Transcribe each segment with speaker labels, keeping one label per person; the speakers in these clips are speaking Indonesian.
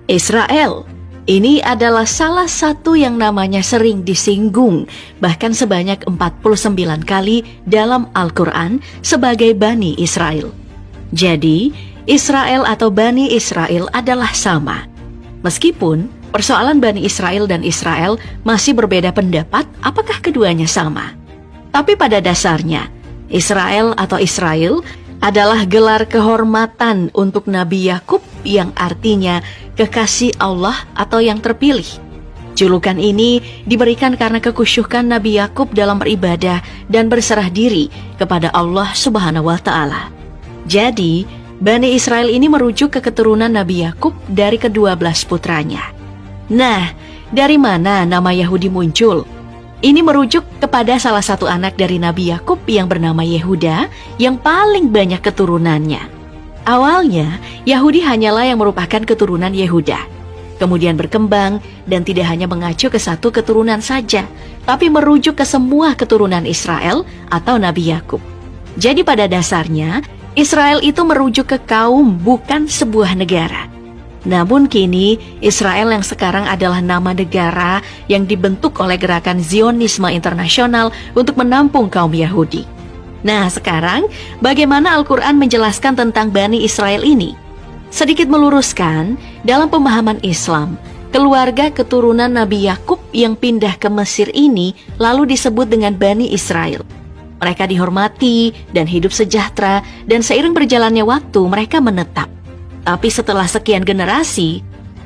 Speaker 1: Israel. Ini adalah salah satu yang namanya sering disinggung, bahkan sebanyak 49 kali dalam Al-Quran sebagai Bani Israel. Jadi, Israel atau Bani Israel adalah sama. Meskipun persoalan Bani Israel dan Israel masih berbeda pendapat apakah keduanya sama. Tapi pada dasarnya, Israel atau Israel adalah gelar kehormatan untuk Nabi Yakub yang artinya kekasih Allah atau yang terpilih. Julukan ini diberikan karena kekhusyukan Nabi Yakub dalam beribadah dan berserah diri kepada Allah Subhanahu wa Ta'ala. Jadi, Bani Israel ini merujuk ke keturunan Nabi Yakub dari ke-12 putranya. Nah, dari mana nama Yahudi muncul? Ini merujuk kepada salah satu anak dari Nabi Yakub yang bernama Yehuda yang paling banyak keturunannya. Awalnya, Yahudi hanyalah yang merupakan keturunan Yehuda. Kemudian berkembang dan tidak hanya mengacu ke satu keturunan saja, tapi merujuk ke semua keturunan Israel atau Nabi Yakub. Jadi pada dasarnya, Israel itu merujuk ke kaum, bukan sebuah negara. Namun kini, Israel yang sekarang adalah nama negara yang dibentuk oleh gerakan Zionisme internasional untuk menampung kaum Yahudi. Nah, sekarang bagaimana Al-Quran menjelaskan tentang Bani Israel ini? Sedikit meluruskan, dalam pemahaman Islam, keluarga keturunan Nabi Yakub yang pindah ke Mesir ini lalu disebut dengan Bani Israel. Mereka dihormati dan hidup sejahtera, dan seiring berjalannya waktu mereka menetap. Tapi setelah sekian generasi,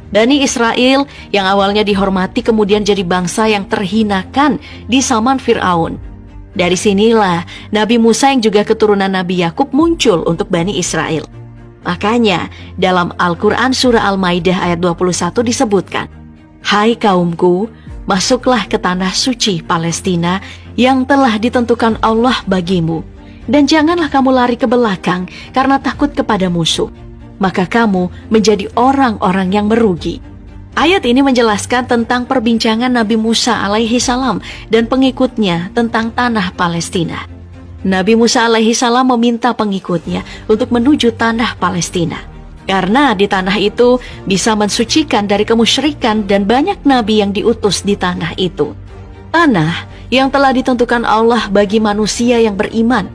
Speaker 1: Bani Israel yang awalnya dihormati kemudian jadi bangsa yang terhinakan di zaman Fir'aun. Dari sinilah Nabi Musa yang juga keturunan Nabi Yakub muncul untuk Bani Israel. Makanya dalam Al-Quran surah Al-Maidah ayat 21 disebutkan, "Hai kaumku, masuklah ke tanah suci Palestina yang telah ditentukan Allah bagimu, dan janganlah kamu lari ke belakang karena takut kepada musuh. Maka kamu menjadi orang-orang yang merugi." Ayat ini menjelaskan tentang perbincangan Nabi Musa alaihi salam dan pengikutnya tentang tanah Palestina. Nabi Musa alaihi salam meminta pengikutnya untuk menuju tanah Palestina, karena di tanah itu bisa mensucikan dari kemusyrikan dan banyak nabi yang diutus di tanah itu. Tanah yang telah ditentukan Allah bagi manusia yang beriman.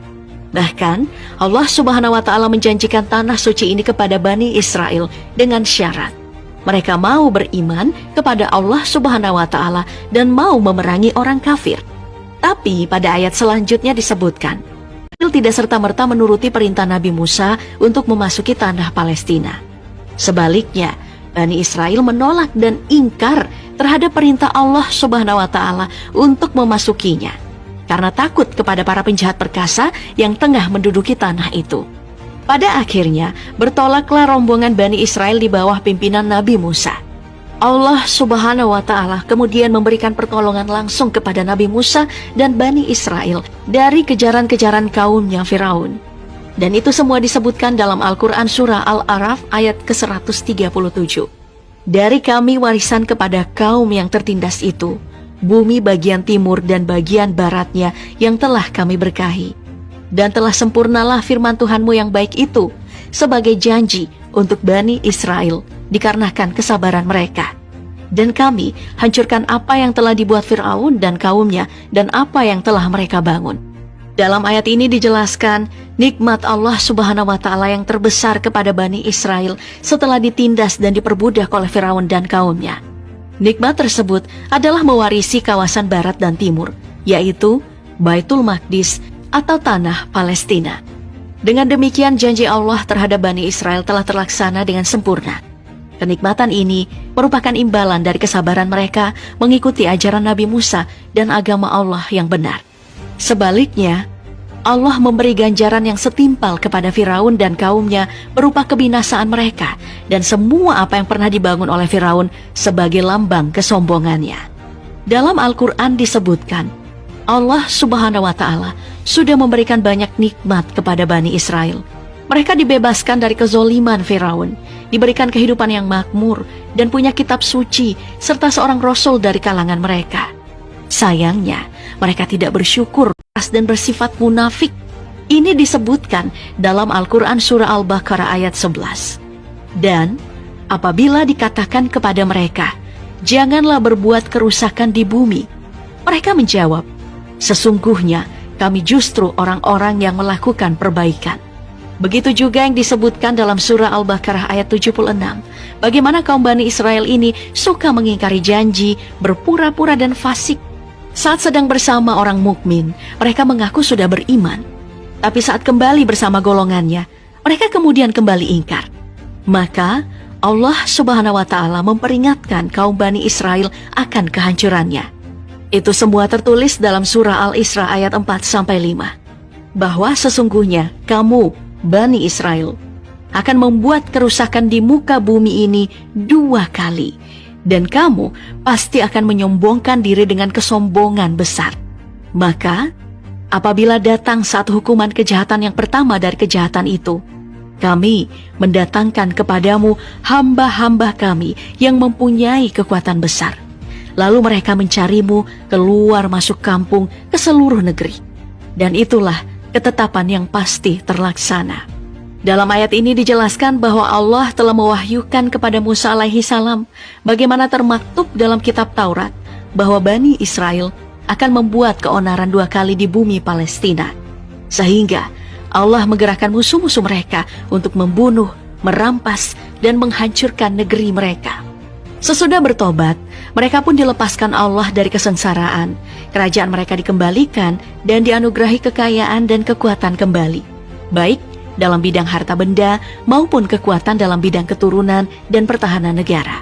Speaker 1: Bahkan Allah Subhanahu wa Ta'ala menjanjikan tanah suci ini kepada Bani Israel dengan syarat mereka mau beriman kepada Allah Subhanahu wa Ta'ala dan mau memerangi orang kafir. Tapi pada ayat selanjutnya disebutkan, Israel tidak serta-merta menuruti perintah Nabi Musa untuk memasuki tanah Palestina. Sebaliknya, Bani Israel menolak dan ingkar terhadap perintah Allah Subhanahu wa Ta'ala untuk memasukinya, karena takut kepada para penjahat perkasa yang tengah menduduki tanah itu. Pada akhirnya, bertolaklah rombongan Bani Israel di bawah pimpinan Nabi Musa. Allah Subhanahu wa Ta'ala kemudian memberikan pertolongan langsung kepada Nabi Musa dan Bani Israel dari kejaran-kejaran kaumnya Firaun. Dan itu semua disebutkan dalam Al-Quran surah Al-A'raf ayat ke-137. Dari kami warisan kepada kaum yang tertindas itu, bumi bagian timur dan bagian baratnya yang telah kami berkahi. Dan telah sempurnalah firman Tuhanmu yang baik itu sebagai janji untuk Bani Israel dikarenakan kesabaran mereka. Dan kami hancurkan apa yang telah dibuat Fir'aun dan kaumnya dan apa yang telah mereka bangun. Dalam ayat ini dijelaskan nikmat Allah Subhanahu wa Ta'ala yang terbesar kepada Bani Israel setelah ditindas dan diperbudak oleh Fir'aun dan kaumnya. Nikmat tersebut adalah mewarisi kawasan barat dan timur, yaitu Baitul Maqdis atau tanah Palestina. Dengan demikian janji Allah terhadap Bani Israel telah terlaksana dengan sempurna. Kenikmatan ini merupakan imbalan dari kesabaran mereka mengikuti ajaran Nabi Musa dan agama Allah yang benar. Sebaliknya, Allah memberi ganjaran yang setimpal kepada Firaun dan kaumnya berupa kebinasaan mereka dan semua apa yang pernah dibangun oleh Firaun sebagai lambang kesombongannya. Dalam Al-Quran disebutkan, Allah Subhanahu wa Ta'ala sudah memberikan banyak nikmat kepada Bani Israel. Mereka dibebaskan dari kezoliman Firaun, diberikan kehidupan yang makmur, dan punya kitab suci, serta seorang rasul dari kalangan mereka. Sayangnya, mereka tidak bersyukur dan bersifat munafik. Ini disebutkan dalam Al-Quran surah Al-Baqarah ayat 11. Dan apabila dikatakan kepada mereka, "Janganlah berbuat kerusakan di bumi," mereka menjawab, "Sesungguhnya kami justru orang-orang yang melakukan perbaikan." Begitu juga yang disebutkan dalam surah Al-Baqarah ayat 76, bagaimana kaum Bani Israel ini suka mengingkari janji, berpura-pura dan fasik. Saat sedang bersama orang mukmin, mereka mengaku sudah beriman. Tapi saat kembali bersama golongannya, mereka kemudian kembali ingkar. Maka Allah Subhanahu wa Ta'ala memperingatkan kaum Bani Israel akan kehancurannya. Itu semua tertulis dalam surah Al-Isra ayat 4-5, bahwa sesungguhnya kamu, Bani Israel, akan membuat kerusakan di muka bumi ini 2 kali. Dan kamu pasti akan menyombongkan diri dengan kesombongan besar. Maka, apabila datang saat hukuman kejahatan yang pertama dari kejahatan itu, kami mendatangkan kepadamu hamba-hamba kami yang mempunyai kekuatan besar. Lalu mereka mencarimu keluar masuk kampung ke seluruh negeri. Dan itulah ketetapan yang pasti terlaksana. Dalam ayat ini dijelaskan bahwa Allah telah mewahyukan kepada Musa alaihi salam bagaimana termaktub dalam kitab Taurat bahwa Bani Israel akan membuat keonaran 2 kali di bumi Palestina. Sehingga Allah menggerakkan musuh-musuh mereka untuk membunuh, merampas, dan menghancurkan negeri mereka. Sesudah bertobat, mereka pun dilepaskan Allah dari kesengsaraan. Kerajaan mereka dikembalikan dan dianugerahi kekayaan dan kekuatan kembali, baik dalam bidang harta benda maupun kekuatan dalam bidang keturunan dan pertahanan negara.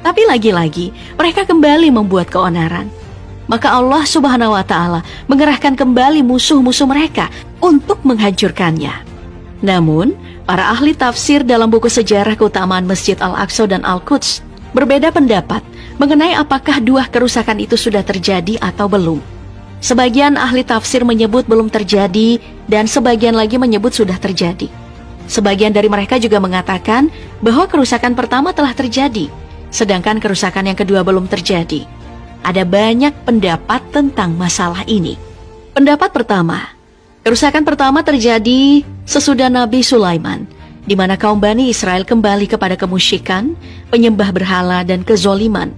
Speaker 1: Tapi lagi-lagi mereka kembali membuat keonaran. Maka Allah Subhanahu wa Ta'ala mengerahkan kembali musuh-musuh mereka untuk menghancurkannya. Namun, para ahli tafsir dalam buku sejarah keutamaan Masjid Al-Aqsa dan Al-Quds berbeda pendapat mengenai apakah 2 kerusakan itu sudah terjadi atau belum. Sebagian ahli tafsir menyebut belum terjadi dan sebagian lagi menyebut sudah terjadi. Sebagian dari mereka juga mengatakan bahwa kerusakan pertama telah terjadi, sedangkan kerusakan yang kedua belum terjadi. Ada banyak pendapat tentang masalah ini. Pendapat pertama, kerusakan pertama terjadi sesudah Nabi Sulaiman, di mana kaum Bani Israel kembali kepada kemusyikan, penyembah berhala dan kezoliman.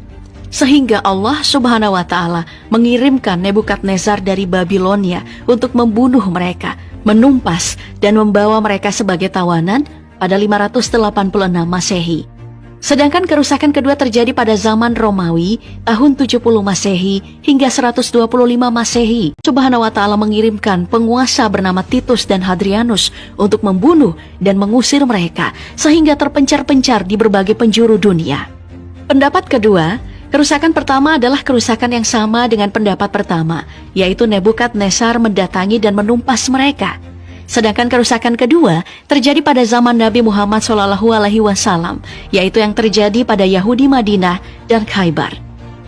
Speaker 1: Sehingga Allah Subhanahu wa Ta'ala mengirimkan Nebukadnezar dari Babilonia untuk membunuh mereka, menumpas dan membawa mereka sebagai tawanan pada 586 Masehi. Sedangkan kerusakan kedua terjadi pada zaman Romawi tahun 70 Masehi hingga 125 Masehi. Subhanahu wa Ta'ala mengirimkan penguasa bernama Titus dan Hadrianus untuk membunuh dan mengusir mereka sehingga terpencar-pencar di berbagai penjuru dunia. Pendapat kedua, kerusakan pertama adalah kerusakan yang sama dengan pendapat pertama, yaitu Nebukadnezar mendatangi dan menumpas mereka. Sedangkan kerusakan kedua terjadi pada zaman Nabi Muhammad SAW, yaitu yang terjadi pada Yahudi Madinah dan Khaybar.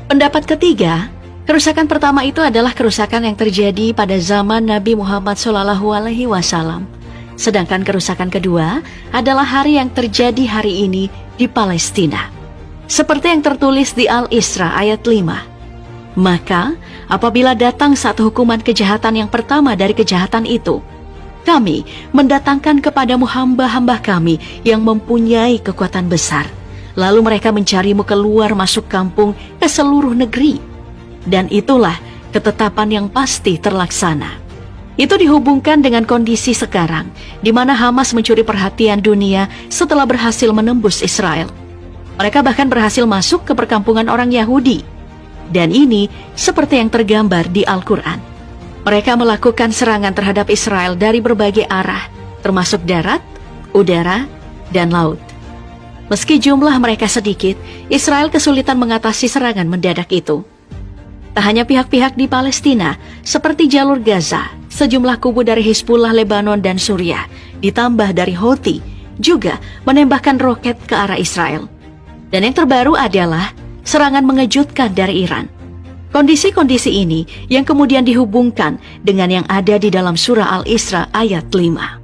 Speaker 1: Pendapat ketiga, kerusakan pertama itu adalah kerusakan yang terjadi pada zaman Nabi Muhammad SAW. Sedangkan kerusakan kedua adalah hari yang terjadi hari ini di Palestina. Seperti yang tertulis di Al-Isra ayat 5. Maka apabila datang saat hukuman kejahatan yang pertama dari kejahatan itu, kami mendatangkan kepadamu hamba-hamba kami yang mempunyai kekuatan besar. Lalu mereka mencarimu keluar masuk kampung ke seluruh negeri. Dan itulah ketetapan yang pasti terlaksana. Itu dihubungkan dengan kondisi sekarang, di mana Hamas mencuri perhatian dunia setelah berhasil menembus Israel. Mereka bahkan berhasil masuk ke perkampungan orang Yahudi. Dan ini seperti yang tergambar di Al-Quran. Mereka melakukan serangan terhadap Israel dari berbagai arah, termasuk darat, udara, dan laut. Meski jumlah mereka sedikit, Israel kesulitan mengatasi serangan mendadak itu. Tak hanya pihak-pihak di Palestina, seperti jalur Gaza, sejumlah kubu dari Hizbullah Lebanon dan Suriah, ditambah dari Houthi, juga menembakkan roket ke arah Israel. Dan yang terbaru adalah serangan mengejutkan dari Iran. Kondisi-kondisi ini yang kemudian dihubungkan dengan yang ada di dalam surah Al-Isra ayat 5.